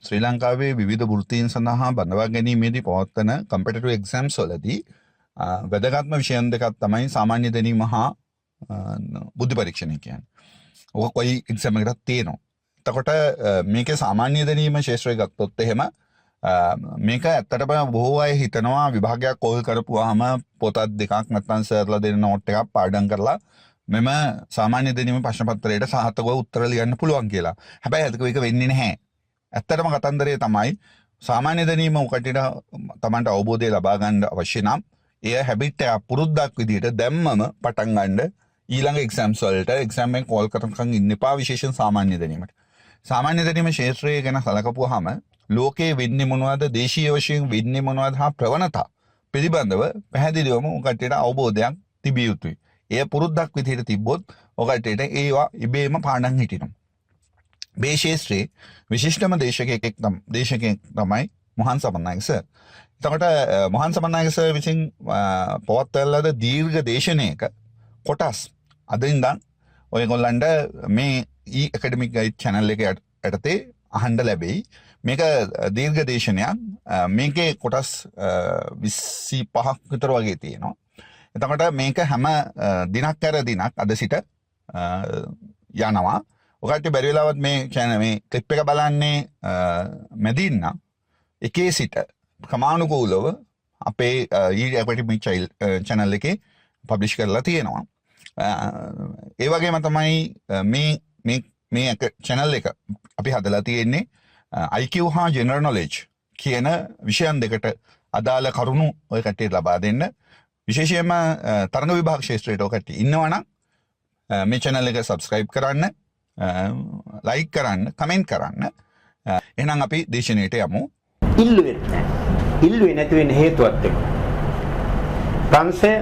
ශ්‍රී ලංකාවේ විවිධ වෘත්තීන් සඳහා බඳවා ගැනීමේදී පවත්වන කම්පිටිටිව් එක්සෑම්ස් වලදී වැදගත්ම විෂයන් දෙකක් තමයි සාමාන්‍ය දැනීම හා බුද්ධි පරීක්ෂණය කියන්නේ. ඔක කොයි එක්සෑම් එකකටත් තියෙනවා. එතකොට මේකේ සාමාන්‍ය දැනීම ශාස්ත්‍රය ගත්තොත් එහෙම මේක ඇත්තටම බොහෝ අය හිතනවා විභාගයක් කෝල් කරපුවාම පොතක් දෙකක් නැත්නම් සර්ලා දෙන නෝට් එකක් පාඩම් කරලා මෙම සාමාන්‍ය දැනීම ප්‍රශ්න පත්‍රයට සාර්ථකව උත්තර ලියන්න පුළුවන් කියලා. හැබැයි ඒක වෙන්නේ නැහැ. ඇත්තටම කතන්දරය තමයි සාමාන්‍ය දැනීම උකටට තමන්ට අවබෝධය ලබා ගන්න අවශ්‍ය නම් එය හැබිට් එකක් පුරුද්දක් විදිහට දැම්මම පටන් ගන්න ඊළඟ එක්සෑම්ස් වලට එක්සෑම් එකෙන් කෝල් කරනකන් ඉන්න එපා විශේෂයෙන් සාමාන්‍ය දැනීමට. සාමාන්‍ය දැනීම ක්ෂේත්‍රය ගැන සලකපුවාම ලෝකයේ වෙන්නේ මොනවද දේශීය වශයෙන් වෙන්නේ මොනවද හා ප්‍රවණතා පිළිබඳව පැහැදිලිවම උකටට අවබෝධයක් තිබිය යුතුයි. එය පුරුද්දක් විදිහට තිබ්බොත් උකටට ඒවා ඉබේම පාඩම් හිටිනවා. මේ ක්ෂේත්‍රයේ විශිෂ්ටම දේශකයෙක් තමයි මොහන් සමන්නායක සර්. එතකොට මොහන් සමන්නායක සර් විසින් පවත්වන ලද දීර්ඝ දේශනයක කොටස් අද ඉඳන් ඔයගොල්ලන්ට මේ academic guide channel එක යටතේ අහන්න ලැබෙයි. මේක දීර්ඝ දේශනයක්. මේකේ කොටස් 25ක් විතර වගේ තියෙනවා. එතකොට මේක හැම දිනක් කර දිනක් අද සිට යනවා. ඔකට බැරි වෙලාවත් මේ channel මේ clip එක බලන්නේ මැදින්න එකේ සිට ක්‍රමානුකූලව අපේ academic channel එකේ publish කරලා තියෙනවා. ඒ වගේම තමයි මේ channel එක අපි හදලා තියෙන්නේ IQ හා general knowledge කියන විෂයන් දෙකට අදාළ කරුණු ඔය කට්ටියට ලබා දෙන්න. විශේෂයෙන්ම තරඟ විභාග ක්ෂේත්‍රයට ඔය කට්ටිය ඉන්නවනම් මේ channel එක subscribe කරන්න, like කරන්න, comment කරන්න. එහෙනම් අපි දේශනාවට යමු. ඉල්ලුවේ නැති වෙන්න හේතුවක් තිබුණා. ප්‍රංශය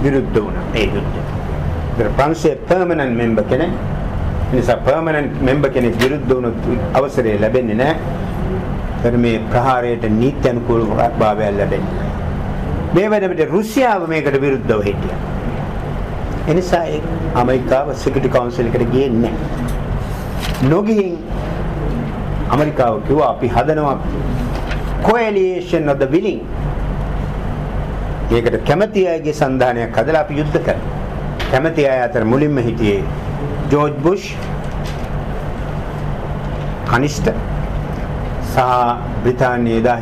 විරුද්ධ වුණා ඒ යුද්ධයට. ප්‍රංශයේ permanent member කෙනෙක් නිසා permanent member කෙනෙක් විරුද්ධ වුණොත් අවසරය ලැබෙන්නේ නැහැ. මේ ප්‍රහාරයට නීති අනුකූල භාවය ලැබෙන්නේ නැහැ. මේ වෙනකොට රුසියාව මේකට විරුද්ධව හිටියා. එනිසා ඇමරිකාව Security Council එකට ගියේ නැහැ. නොගිහින් ඇමරිකාව කිව්වා අපි හදනවා coalition of the willing. ඒකට කැමති අයගේ සන්ධානයක් හදලා අපි යුද්ධ කරනවා. කැමති අය අතර මුලින්ම හිටියේ ජෝර්ජ් බුෂ් කනිෂ්ඨ සහ බ්‍රිතාන්‍යයේ එදා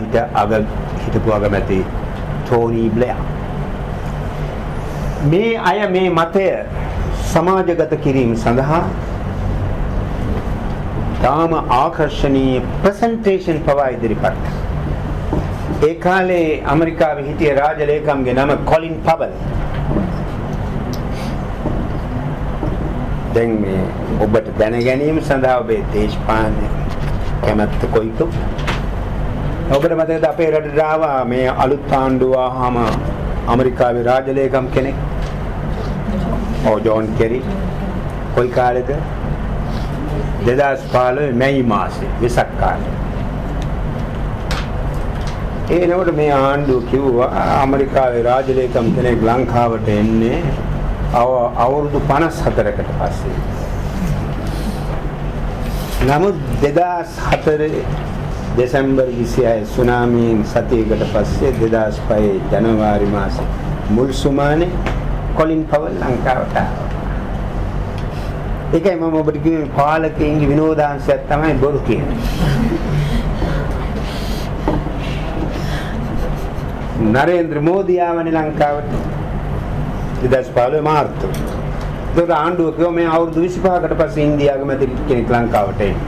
හිටපු අගමැති ටෝනි බ්ලෙයා. මේ අය මේ මතය සමාජගත කිරීම සඳහා තාම ආකර්ශනීය ප්‍රසන්ටේෂන් පවා ඉදිරිපත්. ඒ කාලේ ඇමරිකාවේ හිටිය රාජලේකම්ගේ නම කොලින් පවල්. දැන් මේ ඔබට දැන ගැනීම සඳහා ඔබේ දේශපාලන කැමැත්ත කොයිද? ඔබට මතකද අපේ රටට ආවා මේ අලුත් ආණ්ඩුව ආවම ඇමරිකාවේ රාජලේකම් කෙනෙක් ජෝන් කෙරි. කොයි කාලෙද? 2015 මැයි මාසේ වෙසක් කාලේ. එනකොට මේ ආණ්ඩුව කිව්වා ඇමරිකාවේ රාජලේකම් කෙනෙක් ලංකාවට එන්නේ අවුරුදු 54කට පස්සේ. නමුත් 2004 දෙසැම්බර් 26 සුනාමියෙන් සතියකට පස්සේ 2005 ජනවාරි මාසේ මුල් සුමානේ කොලින් පවල් ලංකාවට ආවා. ඒකයි මම ඔබට කියන්නේ පාලකයන්ගේ විනෝදාංශයක් තමයි බොරු කියන්නේ. නරේන්ද්‍ර මෝදි ආවනේ ලංකාවට 2015 මාර්තු. ඒක ආණ්ඩුව කිව්වා මේ අවුරුදු 25කට පස්සේ ඉන්දියාවේ මැද කෙනෙක් ලංකාවට එන්නේ.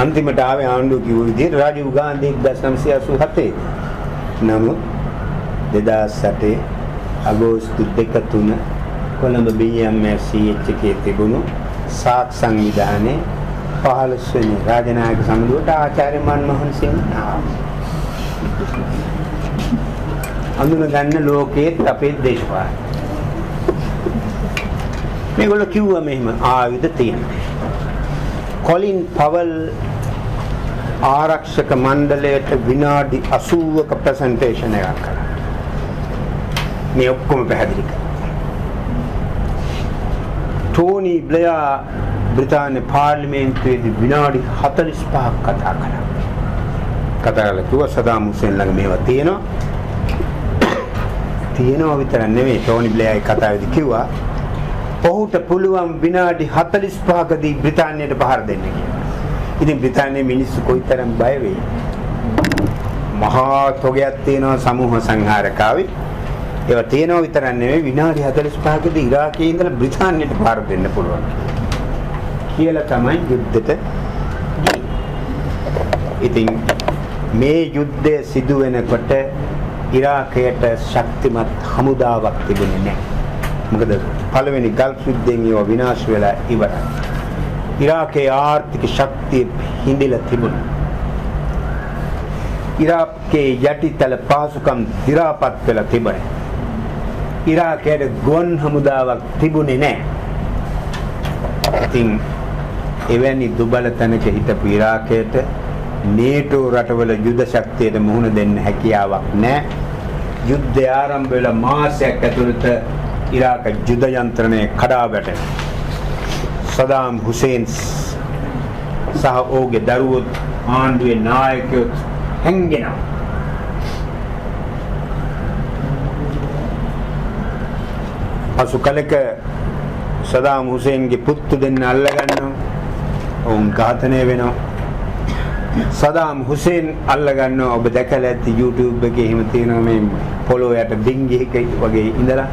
අන්තිමට ආවේ ආණ්ඩුව කිව්ව විදිහට රාජීව් ගාන්ධි 1987. නමුත් 2008 අගෝස්තු 2-3 කොළඹ BMS එකේ තිබුණු සාක් සංවිධානයේ 15 වෙනි රාජනායක සමුළුවට ආචාර්ය මන්මෝහන් සිංහ අඳුන ගන්න ලෝකයේත් අපේ දේශපාලන මේගොල්ලෝ කිව්වා මෙහෙම ආයුධ තියෙනවා. කොලින් පවල් ආරක්ෂක මණ්ඩලයට විනාඩි 80ක ප්‍රසන්ටේෂන් එකක් කළා. මේ ඔක්කොම පැහැදිලි කරා. ටෝනි බ්ලෙයා බ්‍රිතාන්‍ය පාර්ලිමේන්තුවේදී විනාඩි 45ක් කතා කළා. කතා කරලා කිව්වා සදාම් හුසේන් ළඟ මේවා තියෙනවා විතර නෙමෙයි ටෝනි බ්ලෙයර්යි කතාවේදී කිව්වා ඔහුට පුළුවන් විනාඩි 45කදී බ්‍රිතාන්‍යයට පහර දෙන්න කියලා. ඉතින් බ්‍රිතාන්‍යයේ මිනිස්සු කොයිතරම් බය වෙයි. මහා තොගයක් තියෙනවා සමූහ සංහාරකාවේ. ඒවා තියෙනවා විතර නෙමෙයි විනාඩි 45කදී ඉරාකයේ ඉඳලා බ්‍රිතාන්‍යයට පහර දෙන්න පුළුවන් කියලා තමයි යුද්ධෙට ගියේ. ඉතින් මේ යුද්ධය සිදු වෙනකොට ඉරාකයට ශක්තිමත් හමුදාවක් තිබුණේ නැහැ. මොකද පළවෙනි ගල්ෆ් යුද්ධයෙන් ඒවා විනාශ වෙලා ඉවරයි. ඉරාකයේ ආර්ථික ශක්තිය හිඳිලා තිබුණා. ඉරාකයේ යටිතල පහසුකම් දි รา පත් වෙලා තිබුණා. ඉරාකයේ ගුවන් හමුදාවක් තිබුණේ නැහැ. ඉතින් එවැනි දුබල තැනක හිටපු ඉරාකයට නේටෝ රටවල යුද ශක්තියට මුහුණ දෙන්න හැකියාවක් නැහැ. යුද්ධය ආරම්භ වෙලා මාසයක් ඇතුළත ඉරාක යුද යන්ත්‍රණය කඩා වැටෙනවා. සදාම් හුසේන් සහ ඔහුගේ දරුවෝ ආණ්ඩුවේ නායකයෝ හැංගෙනවා. පසු කලක සදාම් හුසේන්ගේ පුතු දෙන්න අල්ලගන්නවා. ඔවුන් ඝාතනය වෙනවා. සදාම් හුසේන් අල්ලගන්නවා. ඔබ දැකලා ඇති YouTube එකේ එහෙම තියෙනවා මේ පොළොව යට ඩිංගියක වගේ ඉඳලා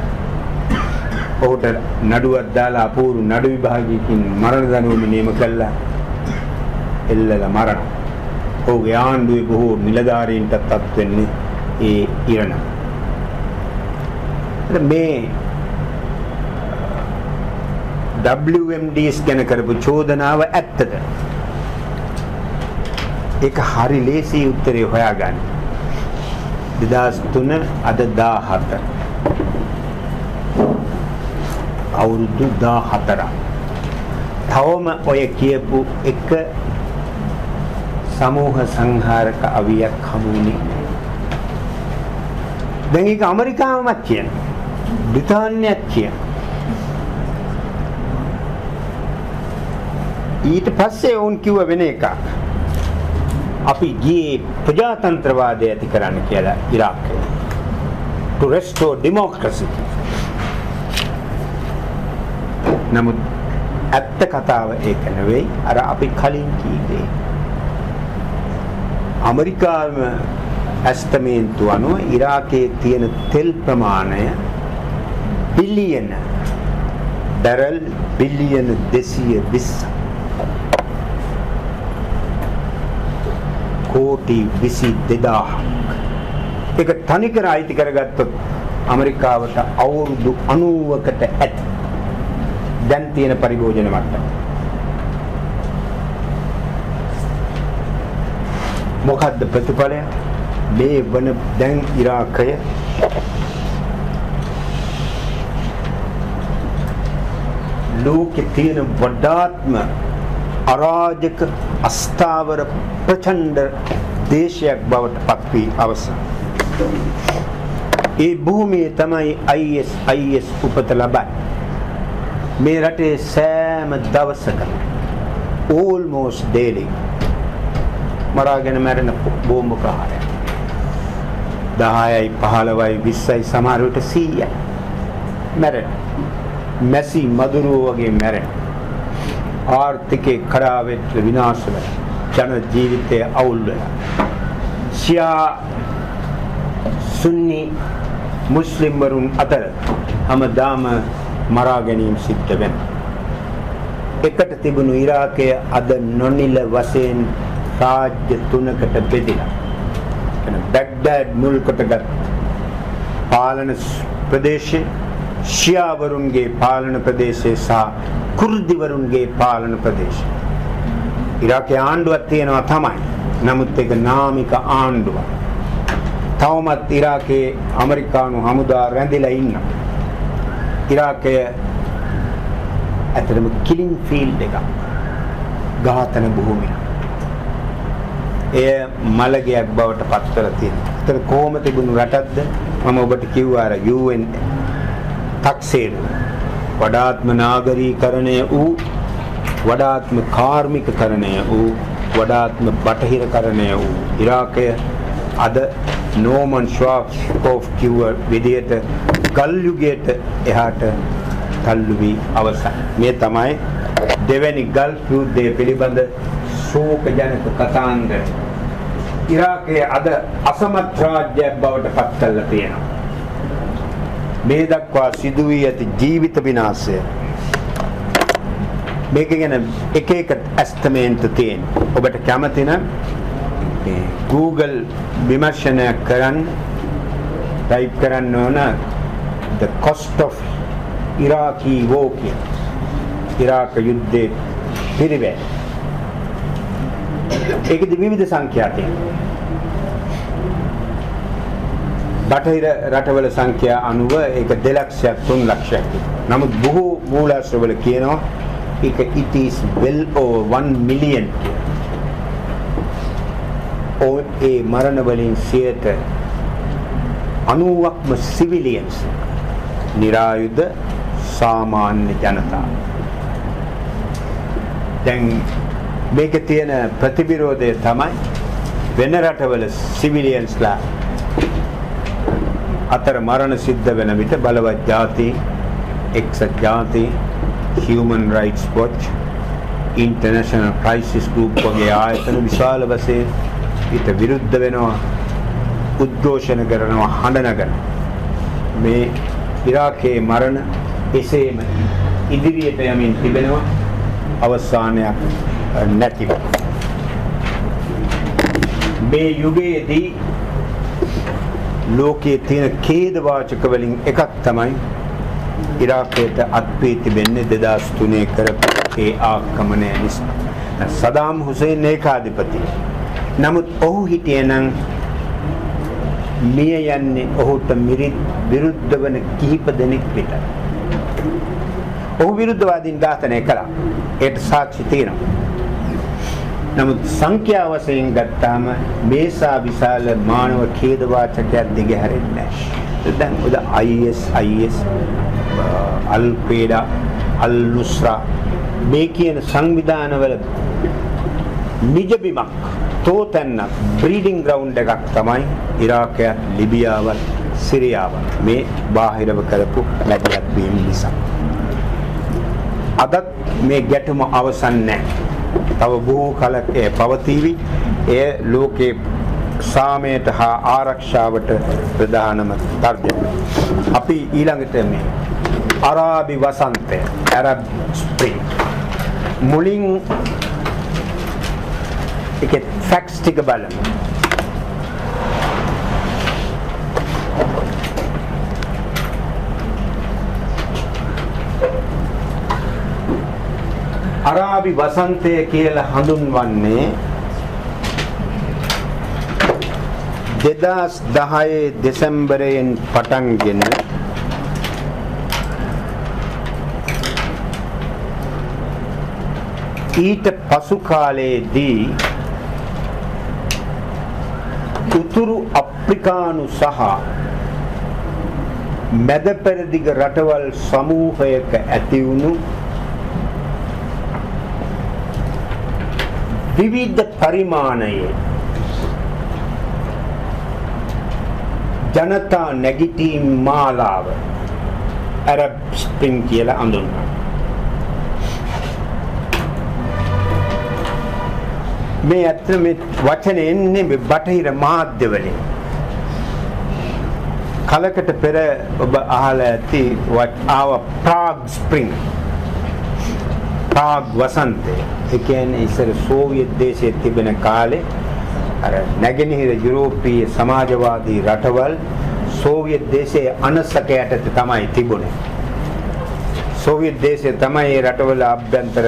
ඔහුට නඩුවක් දාලා අපූර්ව නඩු විභාගයකින් මරණ දඬුවම නියම කළා. එල්ලලා මරණ. ඔහුගේ ආණ්ඩුවේ බොහෝ නිලධාරීන්ටත් අත් වෙන්නේ ඒ ඉරණ. මේ WMDs ගැන කරපු චෝදනාව ඇත්තද? ඒක හරි ලේසි උත්තරේ හොයාගන්න. 2003 අද 17 අවුරුදු 14ක්. තවම ඔය කියපු එක සමූහ සංහාරක අවියක් හමුුනේ. දැන් ඒක ඇමරිකාවමත් කියන. බ්‍රිතාන්‍යයත් කියන. ඊට පස්සේ වුන් කිව්ව වෙන එකක්. අපි ගියේ ප්‍රජාතන්ත්‍රවාදය ඇති කරන්න කියලා ඉරාකයේ. to restore democracy. නමුත් ඇත්ත කතාව ඒක නෙවෙයි. අර අපි කලින් කීවේ. ඇමරිකාවේ ඇස්තමේන්තු අනුව ඉරාකයේ තියෙන තෙල් ප්‍රමාණය බිලියන බැරල් බිලියන 220 කෝටි 22000ක්. ඒක තනිකර අයිති කරගත්තොත් ඇමරිකාවට අවුරුදු 90කට ඇති දැන් තියෙන පරිභෝජන මට්ටම. මොකද්ද ප්‍රතිඵලය? මේ වන දැන් ඉරාකය ලෝකේ තියෙන වඩාත්ම අරාජක අස්ථාවර ප්‍රචණ්ඩ දේශයක් බවට පත් වී අවසන්. ඒ භූමියේ තමයි IS උපත ලබන්නේ. මේ රටේ සෑම දවසක almost daily මරාගෙන මැරෙන බෝම්බ ප්‍රහාරයක් 10යි 15යි 20යි සමහර විට 100යි මැරෙන. මැසි මදුරුව වගේ මැරෙන. ආර්ථිකේ කඩා වැටලා විනාශ වෙලා ජන ජීවිතය අවුල් වෙලා ෂියා සුන්නි මුස්ලිම් වරුන් අතර හැමදාම මරා ගැනීම සිද්ධ වෙනවා. එකට තිබුණු ඉරාකය අද නොනිල වශයෙන් රාජ්‍ය තුනකට බෙදිලා. බැග්දාඩ් මුල් කොටගත් පාලන ප්‍රදේශය, ෂියා වරුන්ගේ පාලන ප්‍රදේශය සහ කුර්දිවරුන්ගේ පාලන ප්‍රදේශය. ඉරාකයේ ආණ්ඩුවක් තියෙනවා තමයි. නමුත් ඒක නාමික ආණ්ඩුවක්. තවමත් ඉරාකයේ ඇමරිකානු හමුදා රැඳිලා ඉන්නවා. ඉරාකය ඇත්තටම කිලින් ෆීල්ඩ් එකක්. ඝාතන භූමියක්. එය මලගයක් බවට පත් කරලා තියෙනවා. ඒතර කොහොම තිබුණු රටක්ද? මම ඔබට කිව්වා අර UN තක්සේරු වඩාත්ම නාගරීකරණය වූ වඩාත්ම කාර්මිකකරණය වූ වඩාත්ම බටහිරකරණය වූ ඉරාකය අද නෝමන් ෂ්වාබ්කෝෆ් කිව්ව විදියට ගල් යුගයට එහාට තල්ලු වී අවසන්. මේ තමයි දෙවැනි ගල්ෆ් යුද්ධය පිළිබඳ ශෝකජනක කතාන්දර. ඉරාකයේ අද අසමත් රාජ්‍යයක් බවට පත් කරලා තියෙනවා. මේ දක්වා සිදු වී ඇති ජීවිත විනාශය මේක ගැන එක එක ඇස්තමේන්තු තියෙන. ඔබට කැමති නම් Google විමර්ශනයක් කරන්න ටයිප් කරන්න ඕන the cost of Iraqi war ඉරාක යුද්ධයේ පිරිවැය. ඒකෙදි විවිධ සංඛ්‍යා තියෙනවා. බටහිර රටවල සංඛ්‍යා අනුව ඒක 2 ලක්ෂයක් 3 ලක්ෂයක්. නමුත් බොහෝ මූලාශ්‍රවල කියනවා ඒක it is well over 1 million. ඒ මරණ වලින් 90%ක්ම සිවිලියන්ස්, නිරායුධ සාමාන්‍ය ජනතාව. දැන් මේකේ තියෙන ප්‍රතිවිරෝධය තමයි වෙන රටවල සිවිලියන්ස්ලා අතර මරණ සිද්ධ වෙන විට බලවත් ಜಾති, එක්සත් ಜಾති, Human Rights Watch, International Crisis Group වගේ ආයතන විශාල වශයෙන් ඊට විරුද්ධ වෙනවා, උද්ඝෝෂණ කරනවා, හඬ නගනවා. මේ ඉරාකයේ මරණ එසේම ඉදිරියට යමින් තිබෙනවා, අවසානයක් නැතිව. මේ යුගයේදී ලෝකයේ තියෙන ඛේදවාචක වලින් එකක් තමයි ඉරාකයට අත්පීති වෙන්නේ 2003 කරපු ඒ ආක්‍රමණය නිසා. සදාම් හුසේන් ඒකාධිපති. නමුත් ඔහු හිටියනම් මිය යන්නේ ඔහුට විරුද්ධ වන කිහිප දෙනෙක් විතරයි. ඔහු විරුද්ධවාදීන් ඝාතනය කළා. ඒට සාක්ෂි තියෙනවා. නමුත් සංඛ්‍යා වශයෙන් ගත්තාම මේසා විශාල මානව ඛේදවාචකයක් දිගහැරෙන්නේ නැහැ. දැන් උද IS අල්-කයිඩා, අල්-නුස්රා මේ කියන සංවිධානවල නිජබිමක්, තෝතැන්නක්, බ්‍රීඩින් ග්‍රවුන්ඩ් එකක් තමයි ඉරාකයත්, ලිබියාවත්, සිරියාවත් මේ බාහිරව කරපු මැදිහත් වීම නිසා. අදත් මේ ගැටුම අවසන් නැහැ. තව බොහෝ කලක් පවතිවි. එය ලෝකේ සාමයට හා ආරක්ෂාවට ප්‍රධානම තර්ජනය. අපි ඊළඟට මේ අරාබි වසන්තය, Arab Spring මුලින් ඒකේ ෆැක්ට්ස් ටික බලමු. අරාබි වසන්තය කියලා හඳුන්වන්නේ 2010 දෙසැම්බරයෙන් පටන්ගෙන ඊට පසු කාලයේදී උතුරු අප්‍රිකානු සහ මැද පෙරදිග රටවල් සමූහයක ඇති වුණු විවිධ පරිමාණයේ ජනතා නැගිටීම් මාලාව Arab Spring කියලා හඳුන්වනවා. මේ අතර මේ වචනේ එන්නේ බටහිර මාධ්‍ය වලින්. කලකට පෙර ඔබ අහලා ඇති ආව Prague Spring, Prague වසන්තය. ඒ කියන්නේ ඉස්සර සෝවියට් දේශයේ තිබෙන කාලේ අර නැගෙනහිර යුරෝපීය සමාජවාදී රටවල් සෝවියට් දේශයේ අනසක යටතේ තමයි තිබුණේ. සෝවියට් දේශය තමයි ඒ රටවල අභ්‍යන්තර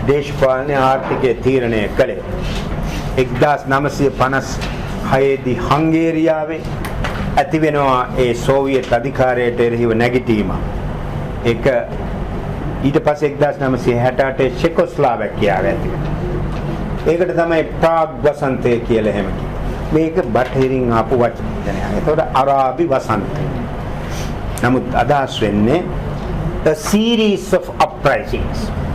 දේශපාලන ආර්ථිකය තීරණය කළේ. 1956 දී හංගේරියාවේ ඇති වෙනවා ඒ සෝවියට් අධිකාරයට එරෙහිව නැගිටීම. ඒක ඊට පස්සේ 1968 චෙකෝස්ලෝවාකියාවේ ඇති වෙනවා. ඒකට තමයි ප්‍රාග් වසන්තය කියලා එහෙම කිව්වේ. මේක බටහිරින් ආපු වචනයක්. ඒතකොට අරාබි වසන්තය. නමුත් අදහස් වෙන්නේ a series of pricings.